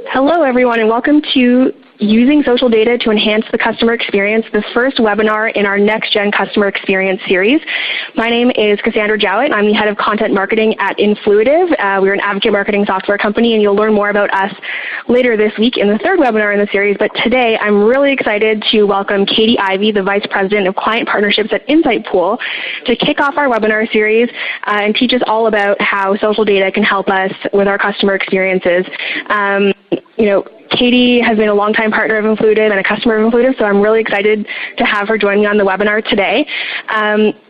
Hello, everyone, and welcome to Using Social Data to Enhance the Customer Experience, the first webinar in our Next Gen Customer Experience series. My name is Cassandra Jowett, and I'm the Head of Content Marketing at Influitive. We're an advocate marketing software company, and you'll learn more about us later this week in the third webinar in the series. But today, I'm really excited to welcome Catie Ivey, the Vice President of Client Partnerships at Insightpool, to kick off our webinar series and teach us all about how social data can help us with our customer experiences. Catie has been a longtime partner of Influitive and a customer of Influitive, so I'm really excited to have her join me on the webinar today.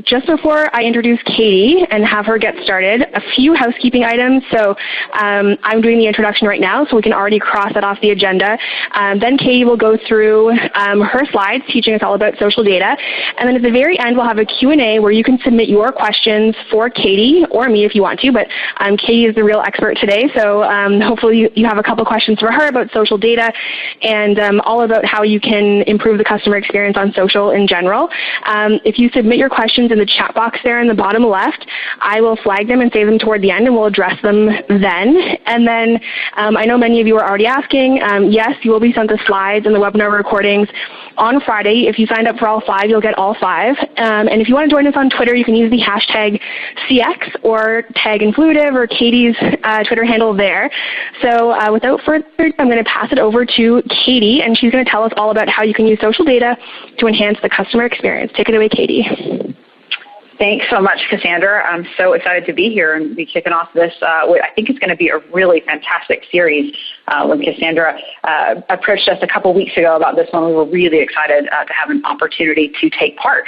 Just before I introduce Catie and have her get started, a few housekeeping items. So I'm doing the introduction right now, so we can already cross that off the agenda. Then Catie will go through her slides, teaching us all about social data. And then at the very end, we'll have a Q&A where you can submit your questions for Catie or me if you want to, but Catie is the real expert today, so hopefully you have a couple questions for her about social data and all about how you can improve the customer experience on social in general. If you submit your questions in the chat box there in the bottom left, I will flag them and save them toward the end, and we'll address them then. And then I know many of you are already asking, yes, you will be sent the slides and the webinar recordings on Friday. If you signed up for all 5, you'll get all 5. And if you want to join us on Twitter, you can use the hashtag CX or tag Influitive or Catie's Twitter handle there. So without further ado, I'm going to pass it over to Catie, and she's going to tell us all about how you can use social data to enhance the customer experience. Take it away, Catie. Thanks so much, Cassandra. I'm so excited to be here and be kicking off this. I think it's going to be a really fantastic series. When Cassandra approached us a couple weeks ago about this one, we were really excited to have an opportunity to take part.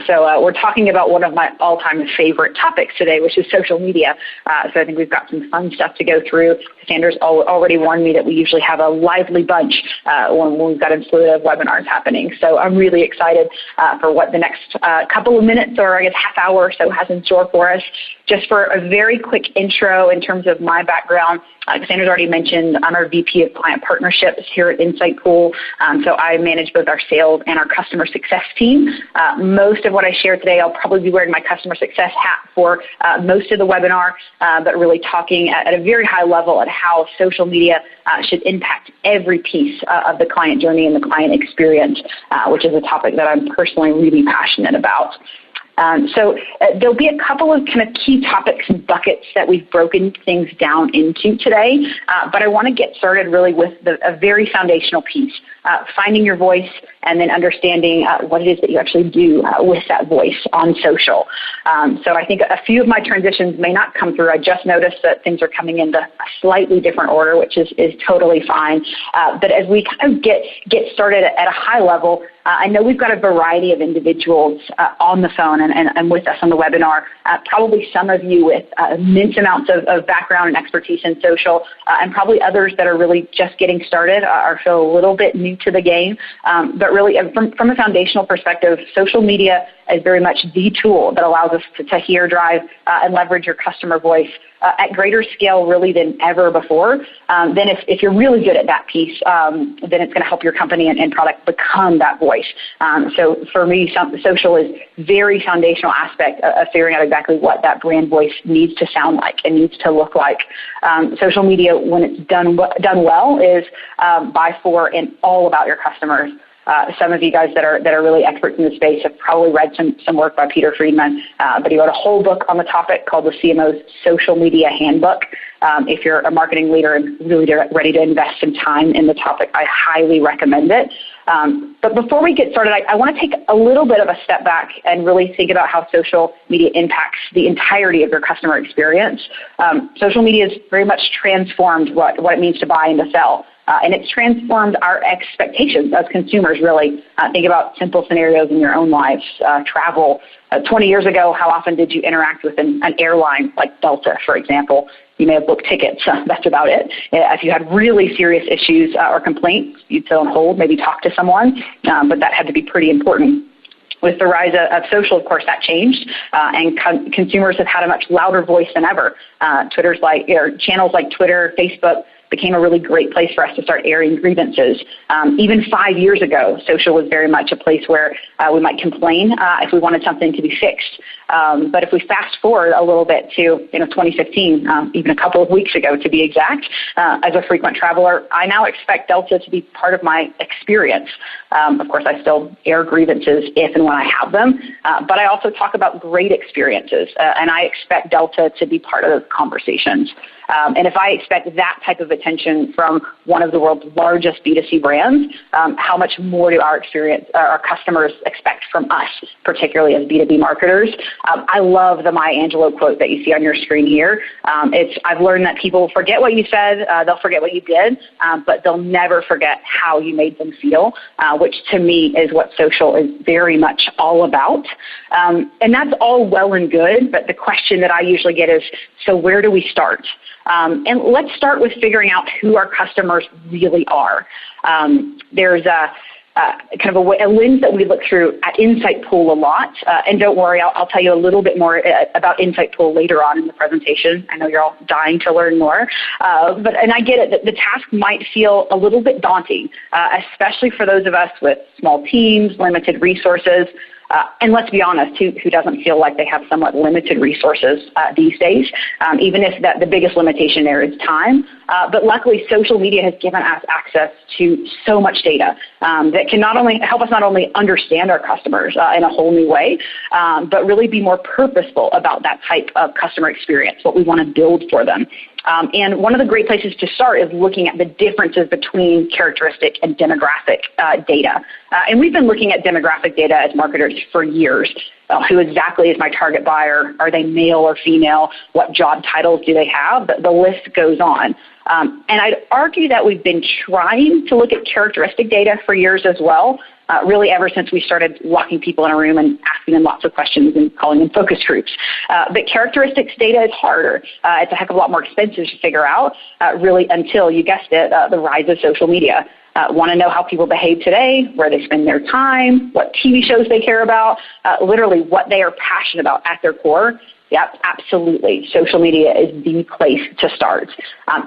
So we're talking about one of my all-time favorite topics today, which is social media. So I think we've got some fun stuff to go through. Cassandra's already warned me that we usually have a lively bunch when we've got Influitive webinars happening. So I'm really excited for what the next couple of minutes, or I guess half hour or so, has in store for us. Just for a very quick intro in terms of my background, Cassandra's already mentioned I'm our VP of Client Partnerships here at Insightpool. So I manage both our sales and our customer success team. Most of what I share today, I'll probably be wearing my customer success hat for most of the webinar, but really talking at a very high level at how social media should impact every piece of the client journey and the client experience, which is a topic that I'm personally really passionate about. So there'll be a couple of kind of key topics and buckets that we've broken things down into today, but I want to get started really with a very foundational piece, finding your voice and then understanding what it is that you actually do with that voice on social. So I think a few of my transitions may not come through. I just noticed that things are coming into a slightly different order, which is totally fine. But as we kind of get started at a high level, I know we've got a variety of individuals on the phone and with us on the webinar, probably some of you with immense amounts of background and expertise in social, and probably others that are really just getting started or feel a little bit new to the game. But really, from a foundational perspective, social media is very much the tool that allows us to hear, drive, and leverage your customer voice at greater scale really than ever before. Then if you're really good at that piece, then it's going to help your company and product become that voice. So for me, social is very foundational aspect of figuring out exactly what that brand voice needs to sound like and needs to look like. Social media, when it's done well, is by, for, and all about your customers. Some of you guys that are really experts in the space have probably read some work by Peter Friedman, but he wrote a whole book on the topic called the CMO's Social Media Handbook. If you're a marketing leader and really ready to invest some time in the topic, I highly recommend it. But before we get started, I want to take a little bit of a step back and really think about how social media impacts the entirety of your customer experience. Social media has very much transformed what it means to buy and to sell. And it's transformed our expectations as consumers, really. Think about simple scenarios in your own lives. Travel. 20 years ago, how often did you interact with an airline like Delta, for example? You may have booked tickets. That's about it. If you had really serious issues or complaints, you'd sit on hold, maybe talk to someone, but that had to be pretty important. With the rise of social, of course, that changed, and consumers have had a much louder voice than ever. Channels like Twitter, Facebook, became a really great place for us to start airing grievances. Even 5 years ago, social was very much a place where we might complain if we wanted something to be fixed. But if we fast forward a little bit to 2015, even a couple of weeks ago to be exact, as a frequent traveler, I now expect Delta to be part of my experience. Of course, I still air grievances if and when I have them, but I also talk about great experiences, and I expect Delta to be part of those conversations. And if I expect that type of attention from one of the world's largest B2C brands, how much more do our customers expect from us, particularly as B2B marketers? I love the Maya Angelou quote that you see on your screen here. I've learned that people forget what you said, they'll forget what you did, but they'll never forget how you made them feel, which to me is what social is very much all about. And that's all well and good, but the question that I usually get is, so where do we start? And let's start with figuring out who our customers really are. There's kind of a lens that we look through at Insightpool a lot. And don't worry, I'll tell you a little bit more about Insightpool later on in the presentation. I know you're all dying to learn more. And I get it that the task might feel a little bit daunting, especially for those of us with small teams, limited resources. And let's be honest, who doesn't feel like they have somewhat limited resources these days, even if the biggest limitation there is time. But luckily, social media has given us access to so much data that can not only help us not only understand our customers in a whole new way, but really be more purposeful about that type of customer experience, what we want to build for them. And one of the great places to start is looking at the differences between characteristic and demographic data. And we've been looking at demographic data as marketers for years. Who exactly is my target buyer? Are they male or female? What job titles do they have? The list goes on. And I'd argue that we've been trying to look at characteristic data for years as well, really ever since we started locking people in a room and asking them lots of questions and calling them focus groups. But characteristics data is harder. It's a heck of a lot more expensive to figure out, really until, you guessed it, the rise of social media. Want to know how people behave today, where they spend their time, what TV shows they care about, literally what they are passionate about at their core. Yep, absolutely. Social media is the place to start.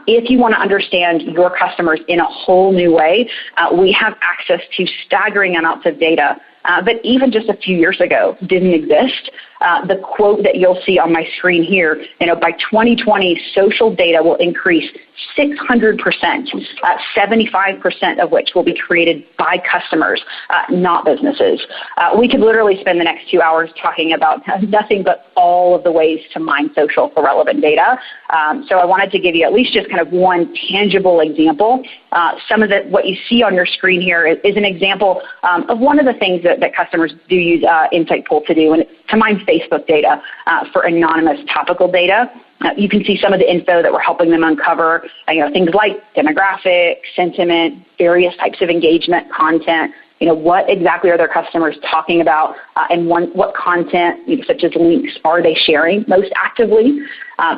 If you want to understand your customers in a whole new way, we have access to staggering amounts of data that even just a few years ago didn't exist. The quote that you'll see on my screen here, by 2020, social data will increase 600%, 75% of which will be created by customers, not businesses. We could literally spend the next 2 hours talking about nothing but all of the ways to mine social for relevant data. So I wanted to give you at least just kind of one tangible example. Some of what you see on your screen here is an example of one of the things that customers do use Insightpool to do, and it's to mine Facebook data for anonymous topical data. You can see some of the info that we're helping them uncover, things like demographic, sentiment, various types of engagement, content. What exactly are their customers talking about, and what content, such as links, are they sharing most actively?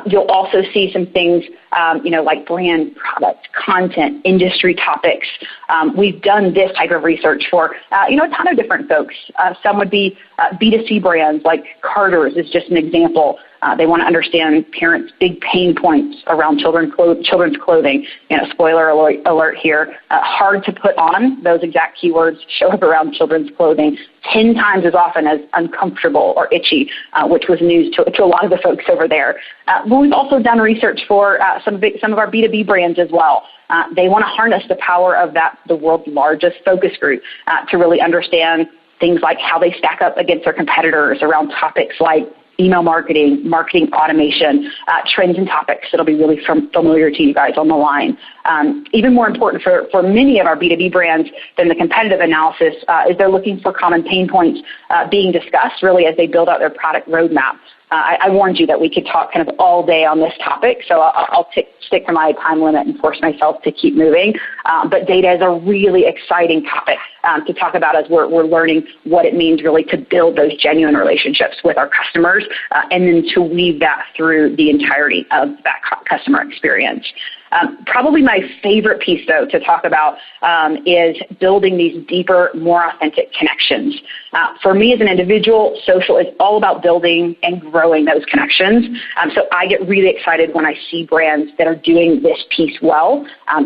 You'll also see some things, like brand, product, content, industry topics. We've done this type of research for, a ton of different folks. Some would be B2C brands, like Carter's is just an example. They want to understand parents' big pain points around children's clothing. Spoiler alert here. Hard to put on. Those exact keywords show up around children's clothing 10 times as often as uncomfortable or itchy, which was news to a lot of the folks over there. But we've also done research for some of our B2B brands as well. They want to harness the power of the world's largest focus group to really understand things like how they stack up against their competitors around topics like email marketing, marketing automation, trends and topics that'll be really familiar to you guys on the line. Even more important for many of our B2B brands than the competitive analysis is they're looking for common pain points being discussed really as they build out their product roadmap. I warned you that we could talk kind of all day on this topic, so I'll stick to my time limit and force myself to keep moving. But data is a really exciting topic to talk about as we're learning what it means really to build those genuine relationships with our customers and then to weave that through the entirety of that customer experience. Probably my favorite piece, though, to talk about is building these deeper, more authentic connections. For me as an individual, social is all about building and growing those connections. So I get really excited when I see brands that are doing this piece well,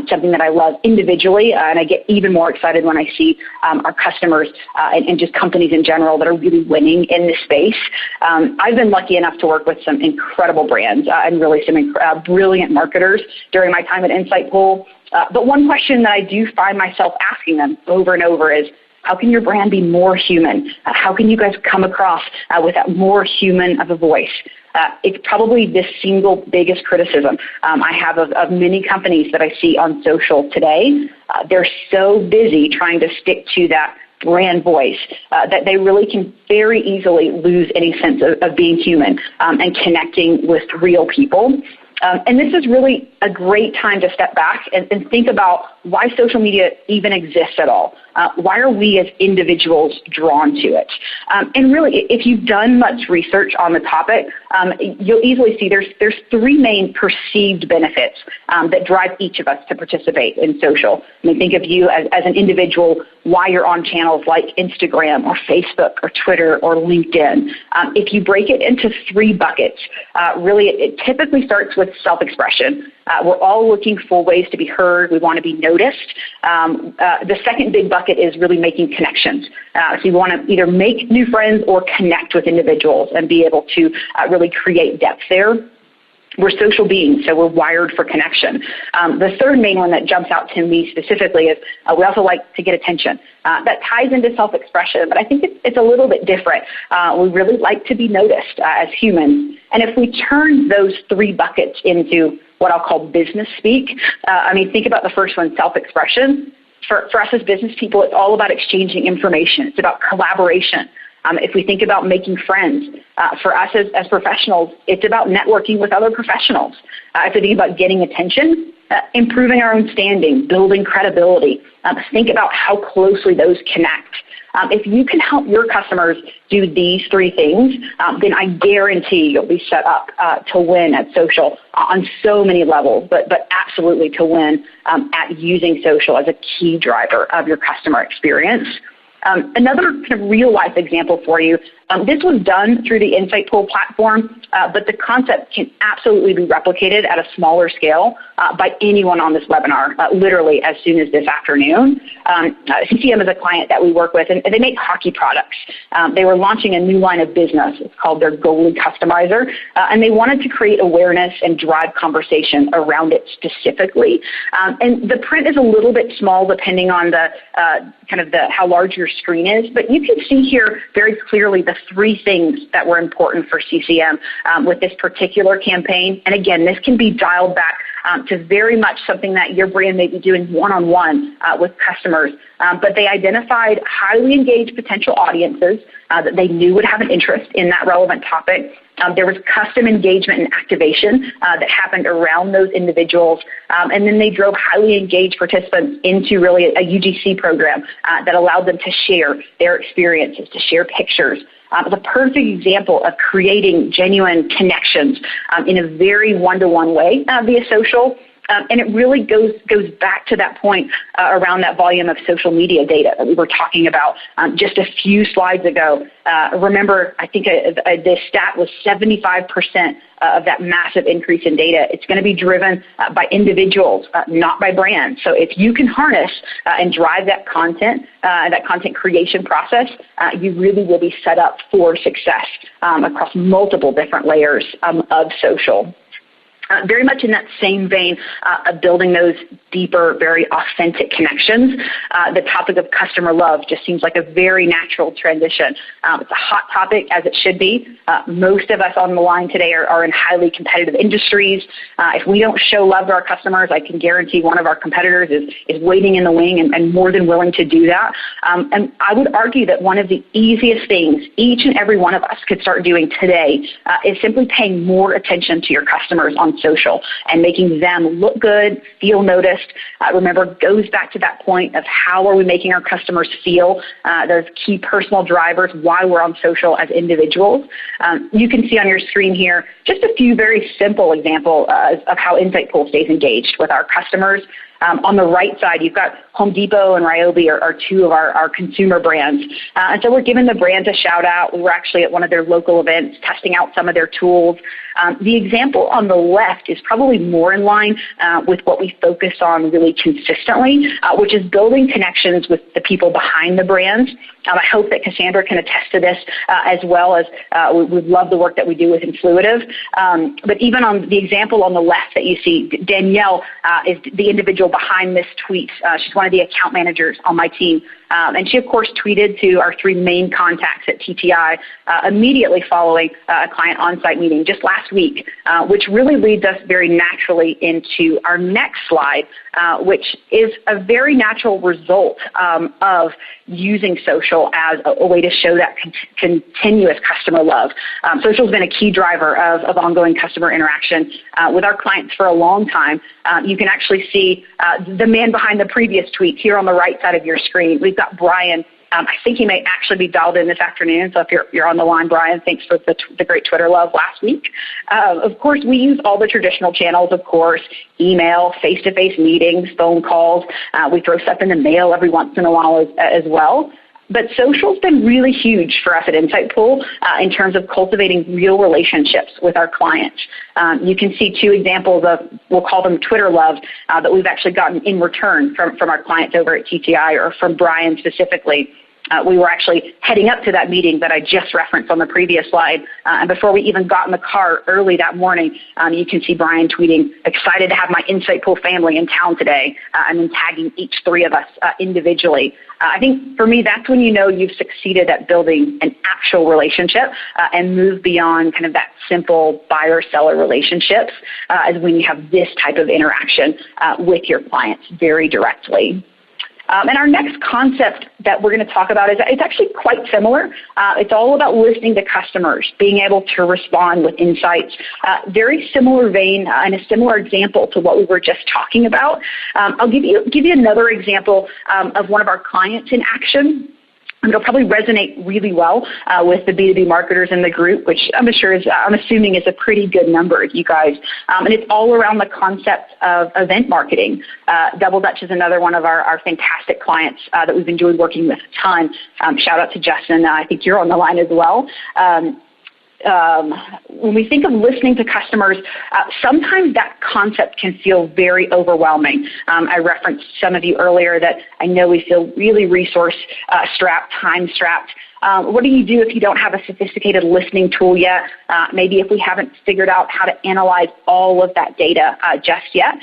something that I love individually, and I get even more excited when I see our customers and just companies in general that are really winning in this space. I've been lucky enough to work with some incredible brands and really some brilliant marketers during my time at Insightpool. But one question that I do find myself asking them over and over is, how can your brand be more human? How can you guys come across with that more human of a voice? It's probably the single biggest criticism I have of many companies that I see on social today. They're so busy trying to stick to that brand voice that they really can very easily lose any sense of being human and connecting with real people. And this is really a great time to step back and think about why social media even exists at all. Why are we as individuals drawn to it? And really, if you've done much research on the topic, you'll easily see there's three main perceived benefits that drive each of us to participate in social. I mean, think of you as an individual, why you're on channels like Instagram or Facebook or Twitter or LinkedIn. If you break it into three buckets, really it typically starts with self-expression. We're all looking for ways to be heard. We want to be noticed. The second big bucket is really making connections. So you want to either make new friends or connect with individuals and be able to really create depth there. We're social beings, so we're wired for connection. The third main one that jumps out to me specifically is we also like to get attention. That ties into self-expression, but I think it's a little bit different. We really like to be noticed as humans. And if we turn those three buckets into what I'll call business speak, think about the first one, self-expression. For us as business people, it's all about exchanging information. It's about collaboration. If we think about making friends, for us as professionals, it's about networking with other professionals. If we think about getting attention, improving our own standing, building credibility, think about how closely those connect. If you can help your customers do these three things, then I guarantee you'll be set up to win at social on so many levels, but absolutely to win at using social as a key driver of your customer experience. Another kind of real-life example for you, this was done through the Insightpool platform, but the concept can absolutely be replicated at a smaller scale by anyone on this webinar, literally as soon as this afternoon. CCM is a client that we work with, and they make hockey products. They were launching a new line of business. It's called their Goalie Customizer, and they wanted to create awareness and drive conversation around it specifically. And the print is a little bit small depending on the how large your screen is, but you can see here very clearly the three things that were important for CCM with this particular campaign. And again, this can be dialed back to very much something that your brand may be doing one-on-one with customers. But they identified highly engaged potential audiences that they knew would have an interest in that relevant topic. There was custom engagement and activation that happened around those individuals. And then they drove highly engaged participants into really a UGC program that allowed them to share their experiences, to share pictures. The perfect example of creating genuine connections in a very one-to-one way via social. And it really goes back to that point around that volume of social media data that we were talking about just a few slides ago. Remember, I think this stat was 75% of that massive increase in data. It's going to be driven by individuals, not by brands. So if you can harness and drive that content creation process, you really will be set up for success across multiple different layers of social. Very much in that same vein of building those deeper, very authentic connections, the topic of customer love just seems like a very natural transition. It's a hot topic, as it should be. Most of us on the line today are in highly competitive industries. If we don't show love to our customers, I can guarantee one of our competitors is waiting in the wing and more than willing to do that. And I would argue that one of the easiest things each and every one of us could start doing today is simply paying more attention to your customers on social and making them look good, feel noticed. Remember, goes back to that point of how are we making our customers feel, those key personal drivers, why we're on social as individuals. You can see on your screen here just a few very simple examples of how Insightpool stays engaged with our customers. On the right side, you've got Home Depot and Ryobi are two of our consumer brands. And so we're giving the brands a shout out. We were actually at one of their local events testing out some of their tools. The example on the left is probably more in line with what we focus on really consistently, which is building connections with the people behind the brands. I hope that Cassandra can attest to this as well as we love the work that we do with Influitive. But even on the example on the left that you see, Danielle is the individual behind this tweet. She's one of the account managers on my team. And she, of course, tweeted to our three main contacts at TTI immediately following a client on-site meeting just last week, which really leads us very naturally into our next slide, which is a very natural result of using social as a way to show that continuous customer love. Social has been a key driver of ongoing customer interaction with our clients for a long time. You can actually see the man behind the previous tweet here on the right side of your screen. We've got Brian. I think he may actually be dialed in this afternoon, so if you're on the line, Brian, thanks for the great Twitter love last week. Of course, we use all the traditional channels, of course, email, face-to-face meetings, phone calls. We throw stuff in the mail every once in a while as well. But social's been really huge for us at Insightpool in terms of cultivating real relationships with our clients. You can see two examples of, we'll call them Twitter love, that we've actually gotten in return from our clients over at TTI or from Brian specifically. We were actually heading up to that meeting that I just referenced on the previous slide. And before we even got in the car early that morning, you can see Brian tweeting, excited to have my Insightpool family in town today, and then tagging each three of us individually. I think for me, that's when you know you've succeeded at building an actual relationship and move beyond kind of that simple buyer-seller relationships as when you have this type of interaction with your clients very directly. And our next concept that we're going to talk about is it's actually quite similar. It's all about listening to customers, being able to respond with insights. Very similar vein and a similar example to what we were just talking about. I'll give you another example of one of our clients in action. It'll probably resonate really well with the B2B marketers in the group, which I'm assuming is a pretty good number of you guys. And it's all around the concept of event marketing. Double Dutch is another one of our fantastic clients that we've enjoyed working with a ton. Shout out to Justin. I think you're on the line as well. When we think of listening to customers, sometimes that concept can feel very overwhelming. I referenced some of you earlier that I know we feel really resource-strapped, time-strapped. What do you do if you don't have a sophisticated listening tool yet? Maybe if we haven't figured out how to analyze all of that data just yet.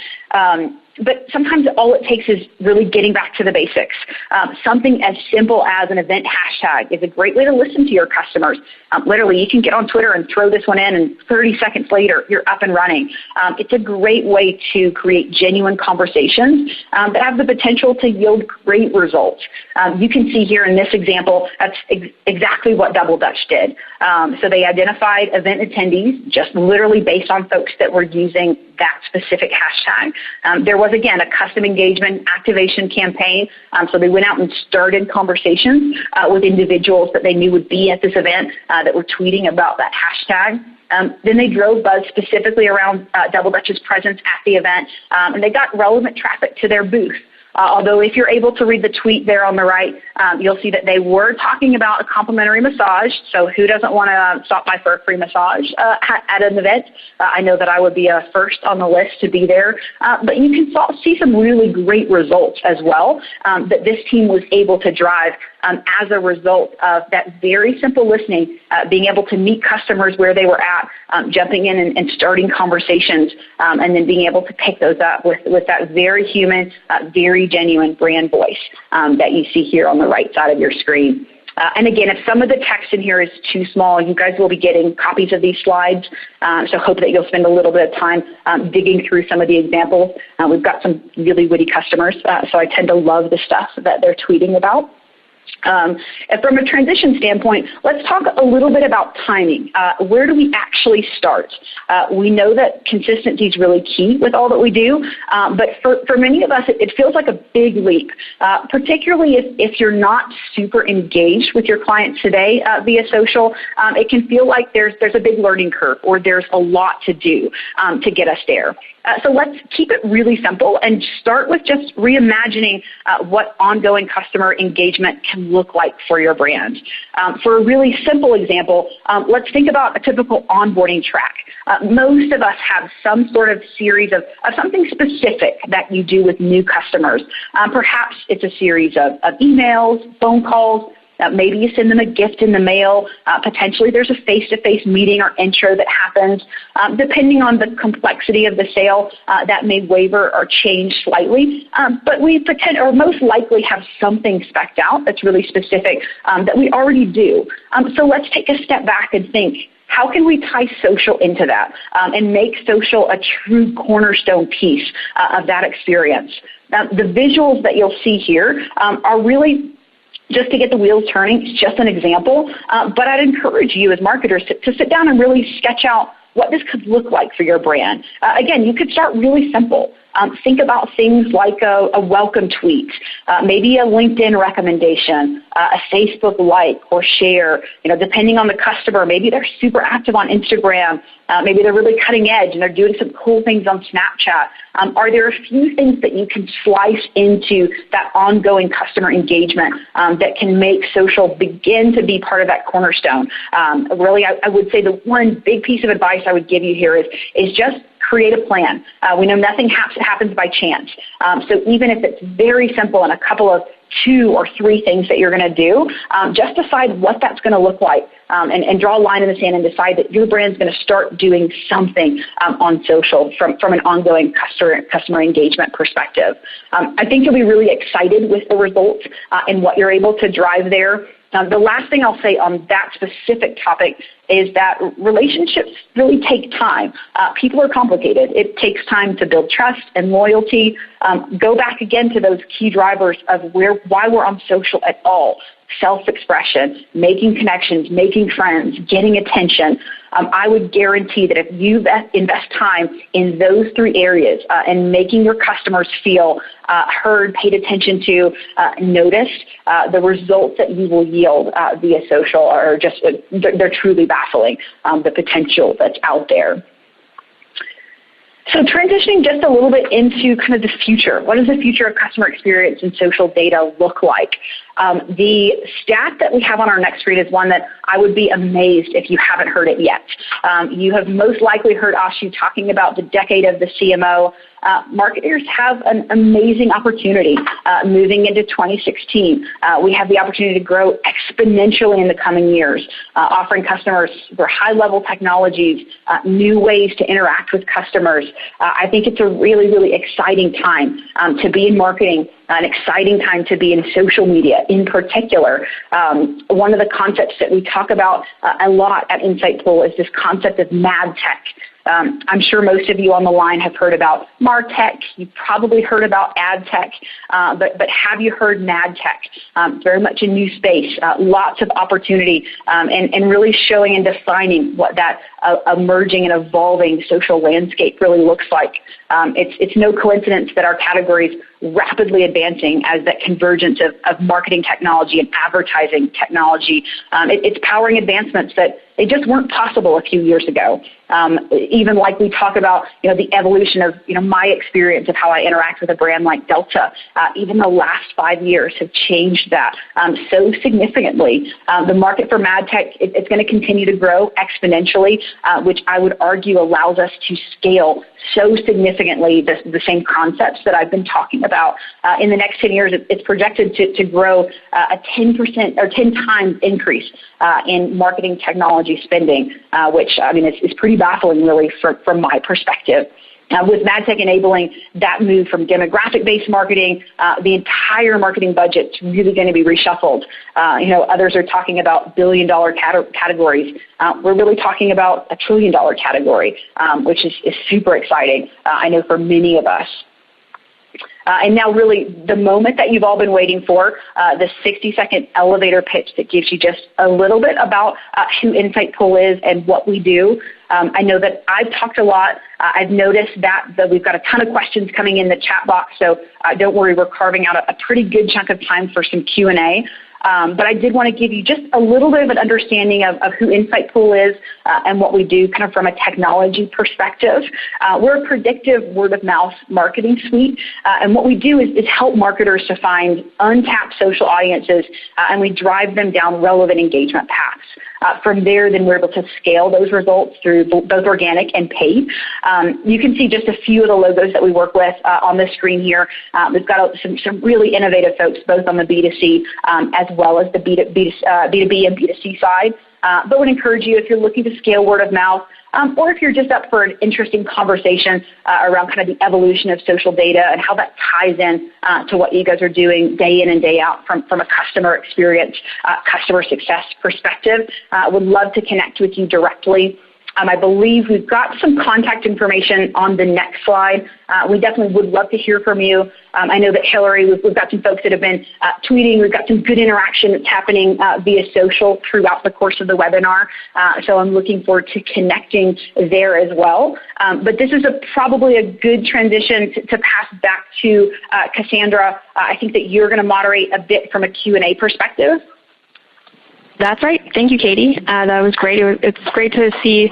But sometimes all it takes is really getting back to the basics. Something as simple as an event hashtag is a great way to listen to your customers. Literally, you can get on Twitter and throw this one in, and 30 seconds later, you're up and running. It's a great way to create genuine conversations that have the potential to yield great results. You can see here in this example, that's exactly what Double Dutch did. So they identified event attendees just literally based on folks that were using that specific hashtag. There was, again, a custom engagement activation campaign. So they went out and started conversations with individuals that they knew would be at this event that were tweeting about that hashtag. Then they drove buzz specifically around Double Dutch's presence at the event, and they got relevant traffic to their booth. Although if you're able to read the tweet there on the right, you'll see that they were talking about a complimentary massage. So who doesn't want to stop by for a free massage at an event? I know that I would be first on the list to be there. But you can see some really great results as well that this team was able to drive as a result of that very simple listening, being able to meet customers where they were at, jumping in and starting conversations, and then being able to pick those up with that very human, very genuine brand voice that you see here on the right side of your screen. And again, if some of the text in here is too small, you guys will be getting copies of these slides. So hope that you'll spend a little bit of time digging through some of the examples. We've got some really witty customers, so I tend to love the stuff that they're tweeting about. And from a transition standpoint, let's talk a little bit about timing. Where do we actually start? We know that consistency is really key with all that we do, but for many of us, it feels like a big leap, particularly if you're not super engaged with your clients today via social. It can feel like there's a big learning curve, or there's a lot to do to get us there. So let's keep it really simple and start with just reimagining what ongoing customer engagement can look like for your brand. For a really simple example, let's think about a typical onboarding track. Most of us have some sort of series of something specific that you do with new customers. Perhaps it's a series of emails, phone calls. Maybe you send them a gift in the mail. Potentially there's a face-to-face meeting or intro that happens. Depending on the complexity of the sale, that may waver or change slightly. But we most likely have something spec'd out that's really specific that we already do. So let's take a step back and think, how can we tie social into that and make social a true cornerstone piece of that experience? Now, the visuals that you'll see here are really just to get the wheels turning. It's just an example, but I'd encourage you as marketers to sit down and really sketch out what this could look like for your brand. Again, you could start really simple. Think about things like a welcome tweet, maybe a LinkedIn recommendation, a Facebook like or share. Depending on the customer, maybe they're super active on Instagram. Maybe they're really cutting edge and they're doing some cool things on Snapchat. Are there a few things that you can slice into that ongoing customer engagement that can make social begin to be part of that cornerstone? Really, I would say the one big piece of advice I would give you here is just create a plan. We know nothing happens by chance. So even if it's very simple and a couple of 2 or 3 things that you're going to do, just decide what that's going to look like and draw a line in the sand and decide that your brand's going to start doing something on social from an ongoing customer engagement perspective. I think you'll be really excited with the results and what you're able to drive there. The last thing I'll say on that specific topic is that relationships really take time. People are complicated. It takes time to build trust and loyalty. Go back again to those key drivers of why we're on social at all. Self-expression, making connections, making friends, getting attention. I would guarantee that if you invest time in those 3 areas and making your customers feel heard, paid attention to, noticed, the results that you will yield via social are just, they're truly baffling, the potential that's out there. So transitioning just a little bit into kind of the future. What does the future of customer experience and social data look like? The stat that we have on our next screen is one that I would be amazed if you haven't heard it yet. You have most likely heard Ashu talking about the decade of the CMO. Marketers have an amazing opportunity moving into 2016. We have the opportunity to grow exponentially in the coming years, offering customers for high-level technologies, new ways to interact with customers. I think it's a really, really exciting time to be in marketing, an exciting time to be in social media in particular. One of the concepts that we talk about a lot at Insightpool is this concept of mad tech. I'm sure most of you on the line have heard about MarTech. You've probably heard about ad tech, but have you heard mad tech? Very much a new space, lots of opportunity, and really showing and defining what that emerging and evolving social landscape really looks like. It's no coincidence that our category is rapidly advancing as that convergence of marketing technology and advertising technology. It's powering advancements that they just weren't possible a few years ago. Even like we talk about, the evolution of, my experience of how I interact with a brand like Delta. Even the last 5 years have changed that so significantly. The market for mad tech, it's going to continue to grow exponentially, which I would argue allows us to scale so significantly the same concepts that I've been talking about. In the next 10 years, it's projected to grow a 10% or 10 times increase in marketing technology spending, which is pretty baffling really from my perspective. With MadTech enabling that move from demographic-based marketing, the entire marketing budget's really going to be reshuffled. Others are talking about billion-dollar categories. We're really talking about a trillion-dollar category, which is super exciting, I know, for many of us. And now really the moment that you've all been waiting for, the 60-second elevator pitch that gives you just a little bit about who Insightpool is and what we do. I know that I've talked a lot. I've noticed that we've got a ton of questions coming in the chat box, so don't worry, we're carving out a pretty good chunk of time for some Q&A. But I did want to give you just a little bit of an understanding of who Insightpool is and what we do kind of from a technology perspective. We're a predictive word-of-mouth marketing suite, and what we do is help marketers to find untapped social audiences, and we drive them down relevant engagement paths. From there, then we're able to scale those results through both organic and paid. You can see just a few of the logos that we work with on the screen here. We've got some really innovative folks, both on the B2C as well as the B2B and B2C side. But would encourage you, if you're looking to scale word of mouth, or if you're just up for an interesting conversation around kind of the evolution of social data and how that ties in to what you guys are doing day in and day out from a customer experience, customer success perspective, would love to connect with you directly. I believe we've got some contact information on the next slide. We definitely would love to hear from you. I know that Hillary, we've got some folks that have been tweeting. We've got some good interaction that's happening via social throughout the course of the webinar. So I'm looking forward to connecting there as well. But this is probably a good transition to pass back to Cassandra. I think that you're going to moderate a bit from a Q&A perspective. That's right. Thank you, Catie. That was great. It's great to see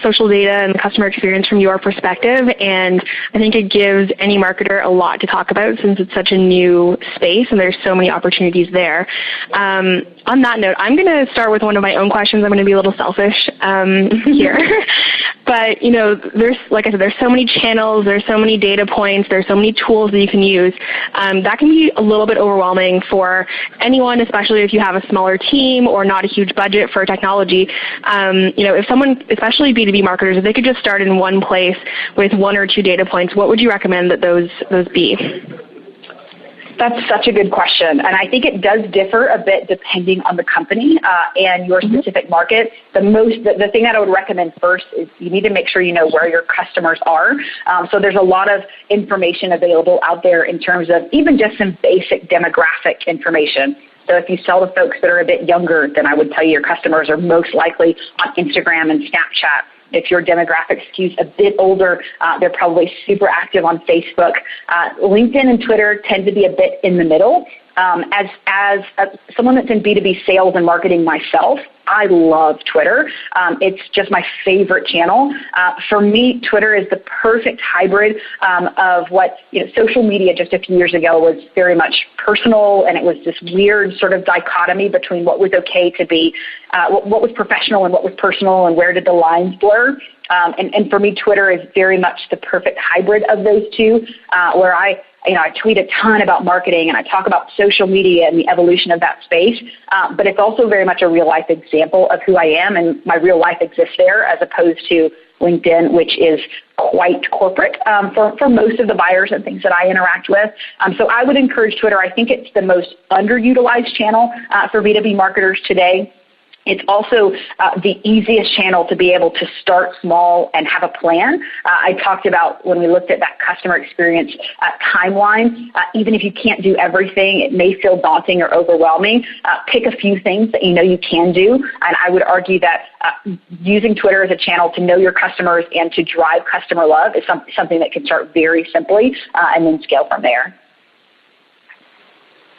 social data and the customer experience from your perspective, and I think it gives any marketer a lot to talk about since it's such a new space and there's so many opportunities there. On that note, I'm going to start with one of my own questions. I'm going to be a little selfish here. But, you know, like I said, there's so many channels, there's so many data points, there's so many tools that you can use. That can be a little bit overwhelming for anyone, especially if you have a smaller team or not a huge budget for technology. You know, if someone, especially B2B marketers, if they could just start in one place with one or two data points, what would you recommend that those be? That's such a good question, and I think it does differ a bit depending on the company and your specific market. The thing that I would recommend first is you need to make sure you know where your customers are. So there's a lot of information available out there in terms of even just some basic demographic information. So if you sell to folks that are a bit younger, then I would tell you your customers are most likely on Instagram and Snapchat. If your demographic skews a bit older, they're probably super active on Facebook. LinkedIn and Twitter tend to be a bit in the middle. As someone that's in B2B sales and marketing myself, I love Twitter. It's just my favorite channel. For me, Twitter is the perfect hybrid of what, you know, social media just a few years ago was very much personal, and it was this weird sort of dichotomy between what was okay to be, what was professional and what was personal, and where did the lines blur. And for me, Twitter is very much the perfect hybrid of those two, where I tweet a ton about marketing and I talk about social media and the evolution of that space, but it's also very much a real-life example of who I am, and my real life exists there as opposed to LinkedIn, which is quite corporate for most of the buyers and things that I interact with. So I would encourage Twitter. I think it's the most underutilized channel for B2B marketers today. It's also the easiest channel to be able to start small and have a plan. I talked about when we looked at that customer experience timeline, even if you can't do everything, it may feel daunting or overwhelming. Pick a few things that you know you can do, and I would argue that using Twitter as a channel to know your customers and to drive customer love is something that can start very simply and then scale from there.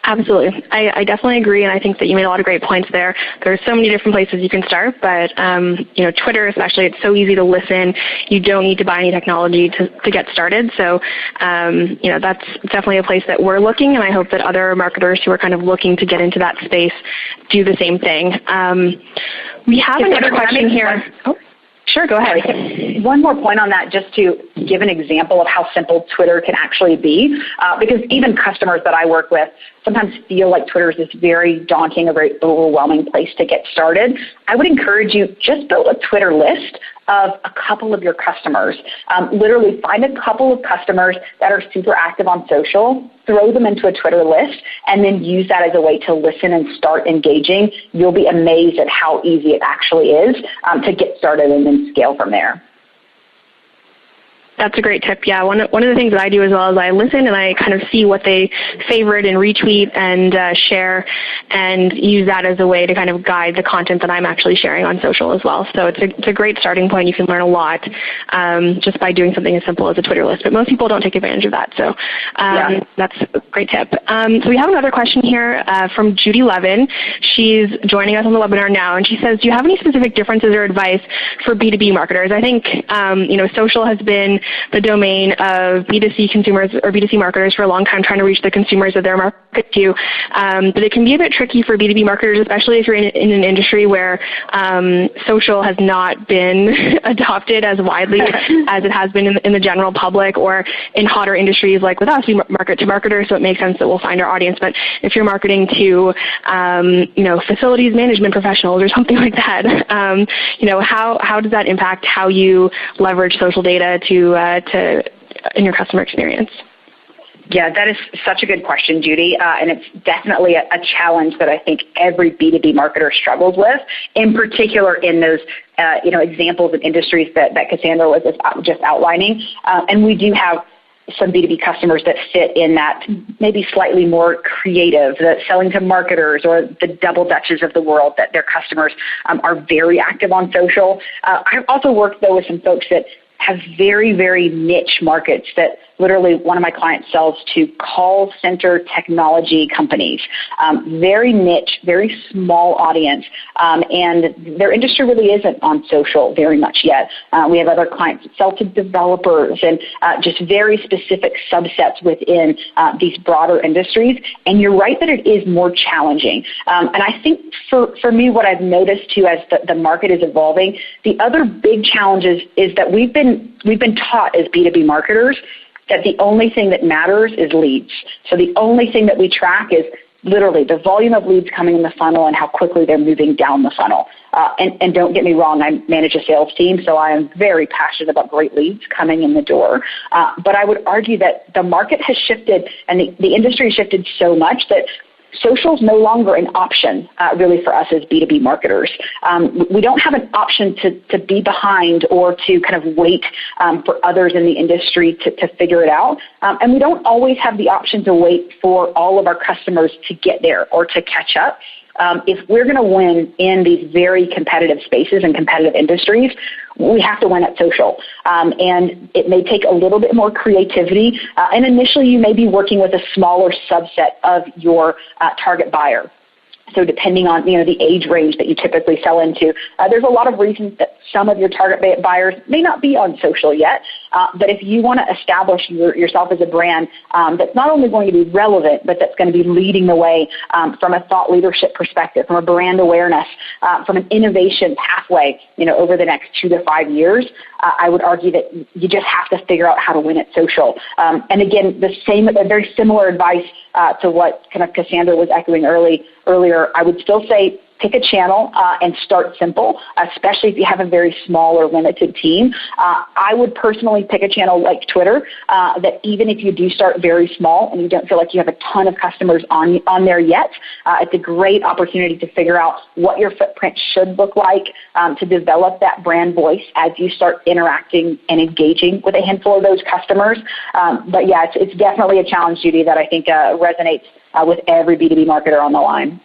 Absolutely. I definitely agree, and I think that you made a lot of great points there. There's so many different places you can start, but you know, Twitter especially, it's so easy to listen. You don't need to buy any technology to get started. So you know, that's definitely a place that we're looking, and I hope that other marketers who are kind of looking to get into that space do the same thing. We have another question here. Oh. Sure, go ahead. One more point on that, just to give an example of how simple Twitter can actually be, because even customers that I work with sometimes feel like Twitter is this very daunting, a very overwhelming place to get started. I would encourage you, just build a Twitter list of a couple of your customers. Literally find a couple of customers that are super active on social, throw them into a Twitter list, and then use that as a way to listen and start engaging. You'll be amazed at how easy it actually is to get started and then scale from there. That's a great tip. Yeah, one of the things that I do as well is I listen and I kind of see what they favorite and retweet and share, and use that as a way to kind of guide the content that I'm actually sharing on social as well. So it's a great starting point. You can learn a lot just by doing something as simple as a Twitter list, but most people don't take advantage of that. So that's a great tip. So we have another question here from Judy Levin. She's joining us on the webinar now, and she says, do you have any specific differences or advice for B2B marketers? I think social has been the domain of B2C consumers or B2C marketers for a long time, trying to reach the consumers that they're marketed to. But it can be a bit tricky for B2B marketers, especially if you're in an industry where social has not been adopted as widely as it has been in the general public, or in hotter industries like with us, we market to marketers, so it makes sense that we'll find our audience. But if you're marketing to, facilities management professionals or something like that, how does that impact how you leverage social data in your customer experience? Yeah, that is such a good question, Judy, and it's definitely a challenge that I think every B2B marketer struggles with, in particular in those examples of industries that Cassandra was just outlining. And we do have some B2B customers that fit in that maybe slightly more creative, that selling to marketers or the Double Dutches of the world, that their customers are very active on social. I've also worked, though, with some folks that have very, very niche markets that literally one of my clients sells to call center technology companies. Very niche, very small audience, and their industry really isn't on social very much yet. We have other clients that sell to developers and just very specific subsets within these broader industries. And you're right that it is more challenging. And I think for me, what I've noticed too as the market is evolving, the other big challenge is that we've been taught as B2B marketers that the only thing that matters is leads. So the only thing that we track is literally the volume of leads coming in the funnel and how quickly they're moving down the funnel. And don't get me wrong, I manage a sales team, so I am very passionate about great leads coming in the door. But I would argue that the market has shifted and the industry has shifted so much that social is no longer an option really for us as B2B marketers. We don't have an option to be behind or to kind of wait for others in the industry to figure it out. And we don't always have the option to wait for all of our customers to get there or to catch up. If we're going to win in these very competitive spaces and competitive industries, we have to win at social. And it may take a little bit more creativity. And initially, you may be working with a smaller subset of your target buyer. So depending on the age range that you typically sell into, there's a lot of reasons that some of your target buyers may not be on social yet. But if you want to establish yourself as a brand that's not only going to be relevant, but that's going to be leading the way from a thought leadership perspective, from a brand awareness, from an innovation pathway, over the next 2 to 5 years, I would argue that you just have to figure out how to win at social. And again, very similar advice to what kind of Cassandra was echoing earlier. I would still say pick a channel and start simple, especially if you have a very small or limited team. I would personally pick a channel like Twitter that even if you do start very small and you don't feel like you have a ton of customers on there yet, it's a great opportunity to figure out what your footprint should look like to develop that brand voice as you start interacting and engaging with a handful of those customers. But yeah, it's definitely a challenge, Judy, that I think resonates with every B2B marketer on the line.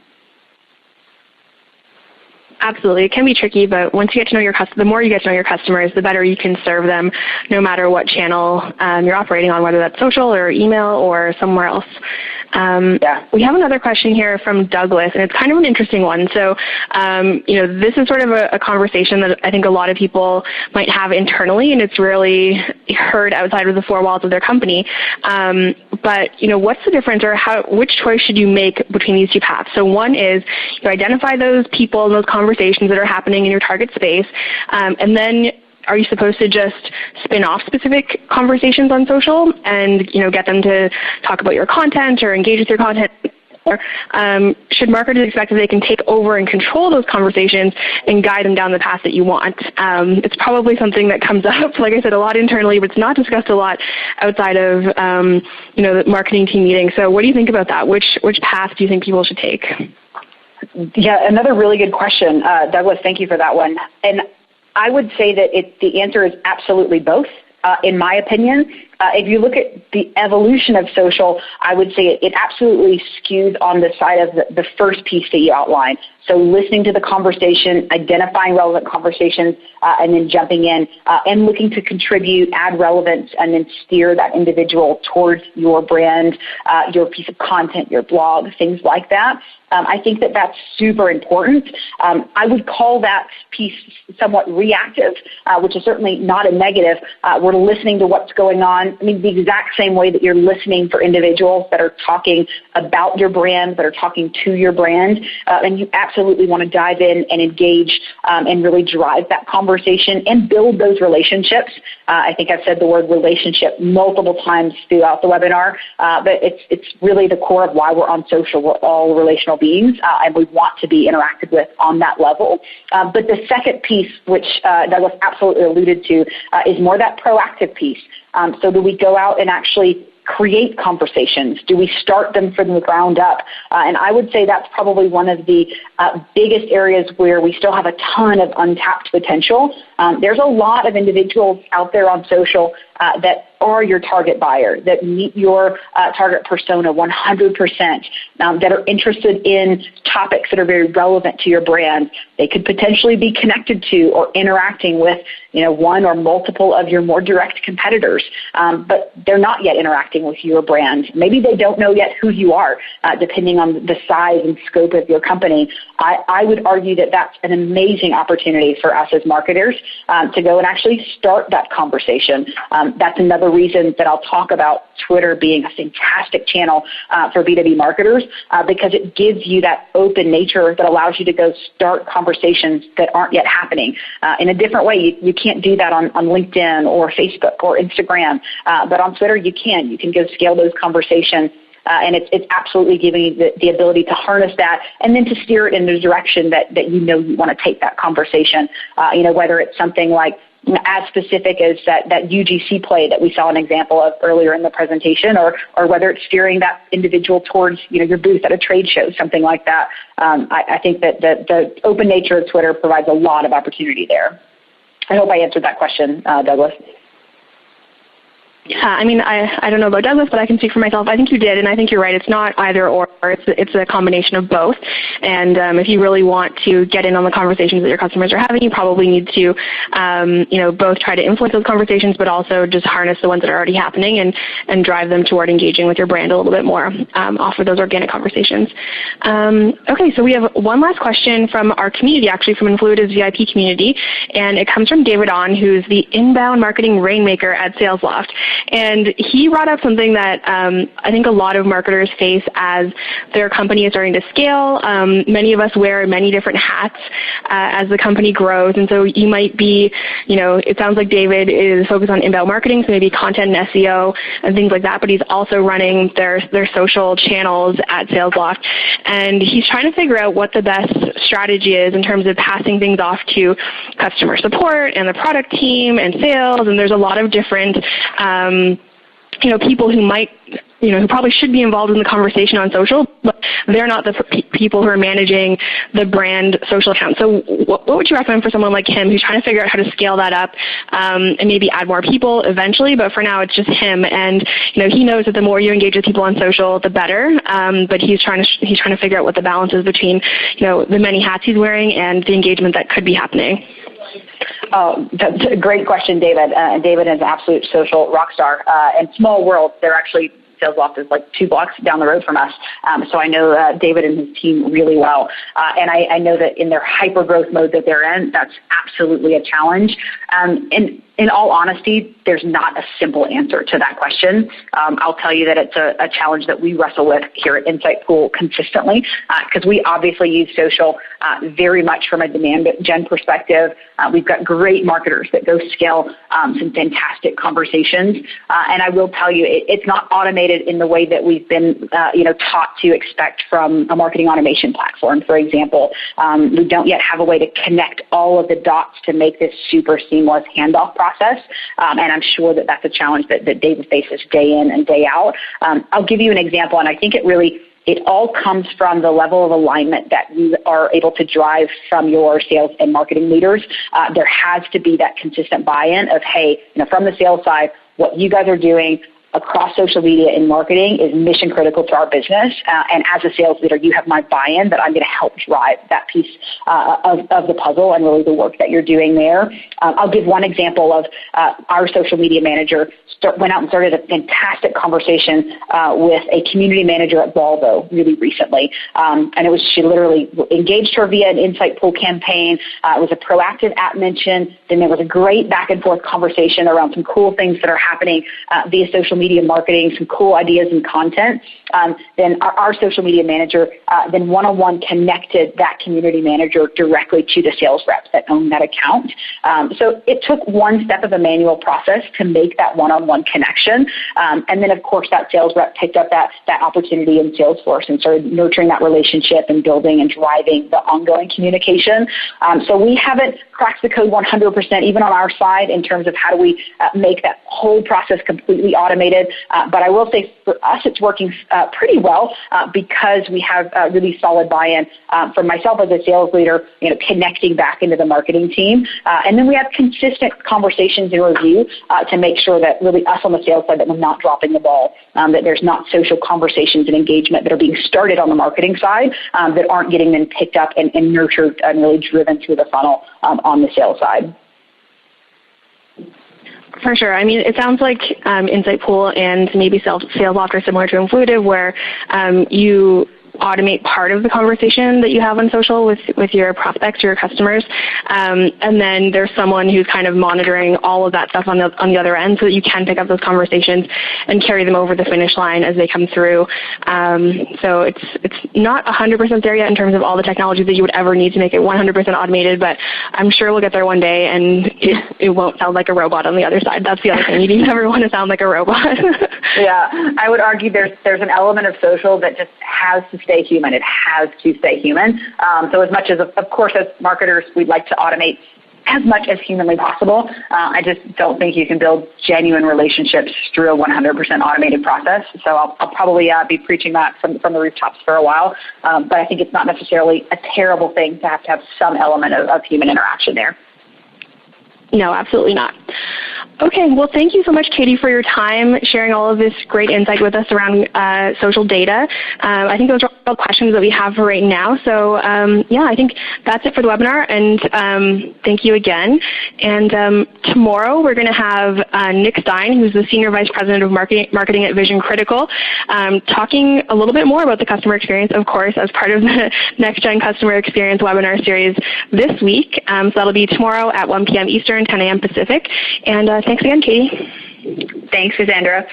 Absolutely. It can be tricky, but once you get to know your the more you get to know your customers, the better you can serve them no matter what channel you're operating on, whether that's social or email or somewhere else. We have another question here from Douglas, and it's kind of an interesting one. So, this is sort of a conversation that I think a lot of people might have internally, and it's rarely heard outside of the four walls of their company. But, what's the difference, or which choice should you make between these two paths? So one is you identify those people and those conversations that are happening in your target space, and then are you supposed to just spin off specific conversations on social and, get them to talk about your content or engage with your content? Or should marketers expect that they can take over and control those conversations and guide them down the path that you want? It's probably something that comes up, like I said, a lot internally, but it's not discussed a lot outside of, the marketing team meetings. So what do you think about that? Which path do you think people should take? Yeah, another really good question. Douglas, thank you for that one. And I would say that the answer is absolutely both. in my opinion. If you look at the evolution of social, I would say it absolutely skews on the side of the first piece that you outlined. So listening to the conversation, identifying relevant conversations, and then jumping in and looking to contribute, add relevance, and then steer that individual towards your brand, your piece of content, your blog, things like that. I think that that's super important. I would call that piece somewhat reactive, which is certainly not a negative. We're listening to what's going on. I mean, the exact same way that you're listening for individuals that are talking about your brand, that are talking to your brand, and you absolutely want to dive in and engage and really drive that conversation and build those relationships. I think I've said the word relationship multiple times throughout the webinar, but it's really the core of why we're on social. We're all relational beings, and we want to be interacted with on that level. But the second piece, which Douglas absolutely alluded to, is more that proactive piece. So do we go out and actually create conversations? Do we start them from the ground up? And I would say that's probably one of the biggest areas where we still have a ton of untapped potential. There's a lot of individuals out there on social that are your target buyer, that meet your target persona 100%, that are interested in topics that are very relevant to your brand. They could potentially be connected to or interacting with, one or multiple of your more direct competitors, but they're not yet interacting with your brand. Maybe they don't know yet who you are, depending on the size and scope of your company. I would argue that that's an amazing opportunity for us as marketers to go and actually start that conversation. That's another reason that I'll talk about Twitter being a fantastic channel for B2B marketers because it gives you that open nature that allows you to go start conversations that aren't yet happening. In a different way, you can't do that on LinkedIn or Facebook or Instagram, but on Twitter you can. You can go scale those conversations. And it's absolutely giving you the ability to harness that and then to steer it in the direction that you want to take that conversation, whether it's something like as specific as that UGC play that we saw an example of earlier in the presentation, or whether it's steering that individual towards your booth at a trade show, something like that. I think that the open nature of Twitter provides a lot of opportunity there. I hope I answered that question, Douglas. Yeah, I mean, I don't know about Douglas, but I can speak for myself. I think you did, and I think you're right. It's not either or. It's a combination of both. And if you really want to get in on the conversations that your customers are having, you probably need to, both try to influence those conversations, but also just harness the ones that are already happening and drive them toward engaging with your brand a little bit more off of those organic conversations. Okay, so we have one last question from our community, actually from Influitive's VIP community, and it comes from David On, who's the inbound marketing rainmaker at SalesLoft. And he brought up something that I think a lot of marketers face as their company is starting to scale. Many of us wear many different hats as the company grows. And so you might be, it sounds like David is focused on inbound marketing, so maybe content and SEO and things like that, but he's also running their social channels at SalesLoft. And he's trying to figure out what the best strategy is in terms of passing things off to customer support and the product team and sales. And there's a lot of different people who might, who probably should be involved in the conversation on social, but they're not the people who are managing the brand social account. So what would you recommend for someone like him who's trying to figure out how to scale that up and maybe add more people eventually, but for now it's just him. And, he knows that the more you engage with people on social, the better, but he's trying to figure out what the balance is between, the many hats he's wearing and the engagement that could be happening. Oh, that's a great question, David. David is an absolute social rock star. And small world, they're actually, SalesLoft is like 2 blocks down the road from us. So I know David and his team really well. And I know that in their hyper-growth mode that they're in, that's absolutely a challenge. And in all honesty, there's not a simple answer to that question. I'll tell you that it's a challenge that we wrestle with here at Insightpool consistently because we obviously use social very much from a demand gen perspective. We've got great marketers that go scale some fantastic conversations. And I will tell you, it's not automated in the way that we've been taught to expect from a marketing automation platform, for example. We don't yet have a way to connect all of the dots to make this super seamless handoff process, and I'm sure that that's a challenge that David faces day in and day out. I'll give you an example, and I think it really it all comes from the level of alignment that you are able to drive from your sales and marketing leaders. There has to be that consistent buy-in of, hey, from the sales side, what you guys are doing across social media and marketing is mission critical to our business. And as a sales leader, you have my buy-in that I'm going to help drive that piece of the puzzle and really the work that you're doing there. I'll give one example of our social media manager went out and started a fantastic conversation with a community manager at Volvo really recently. And she literally engaged her via an Insightpool campaign. It was a proactive app mention. Then there was a great back and forth conversation around some cool things that are happening via social media marketing, some cool ideas and content. Then our social media manager then one-on-one connected that community manager directly to the sales reps that own that account. So it took one step of a manual process to make that one-on-one connection. And then, of course, that sales rep picked up that opportunity in Salesforce and started nurturing that relationship and building and driving the ongoing communication. So we haven't cracked the code 100% even on our side in terms of how do we make that whole process completely automated. But I will say for us, it's working pretty well because we have really solid buy-in from myself as a sales leader, connecting back into the marketing team. And then we have consistent conversations and review to make sure that really us on the sales side that we're not dropping the ball, that there's not social conversations and engagement that are being started on the marketing side that aren't getting then picked up and nurtured and really driven through the funnel on the sales side. For sure. I mean, it sounds like Insightpool and maybe SalesLoft are similar to Influitive, where you automate part of the conversation that you have on social with your prospects, your customers, and then there's someone who's kind of monitoring all of that stuff on the other end so that you can pick up those conversations and carry them over the finish line as they come through. So it's not 100% there yet in terms of all the technology that you would ever need to make it 100% automated, but I'm sure we'll get there one day and it won't sound like a robot on the other side. That's the other thing. You never want to sound like a robot. Yeah, I would argue there's an element of social that just has to stay human. It has to stay human. So as much as, of course, as marketers, we'd like to automate as much as humanly possible. I just don't think you can build genuine relationships through a 100% automated process. So I'll probably be preaching that from the rooftops for a while. But I think it's not necessarily a terrible thing to have some element of human interaction there. No, absolutely not. Okay, well, thank you so much, Catie, for your time sharing all of this great insight with us around social data. I think those are all questions that we have for right now. So, yeah, I think that's it for the webinar, and thank you again. And tomorrow we're going to have Nick Stein, who's the Senior Vice President of Marketing at Vision Critical, talking a little bit more about the customer experience, of course, as part of the Next Gen Customer Experience webinar series this week. So that'll be tomorrow at 1 p.m. Eastern, 10 a.m. Pacific. And thanks again, Catie. Thanks, Cassandra.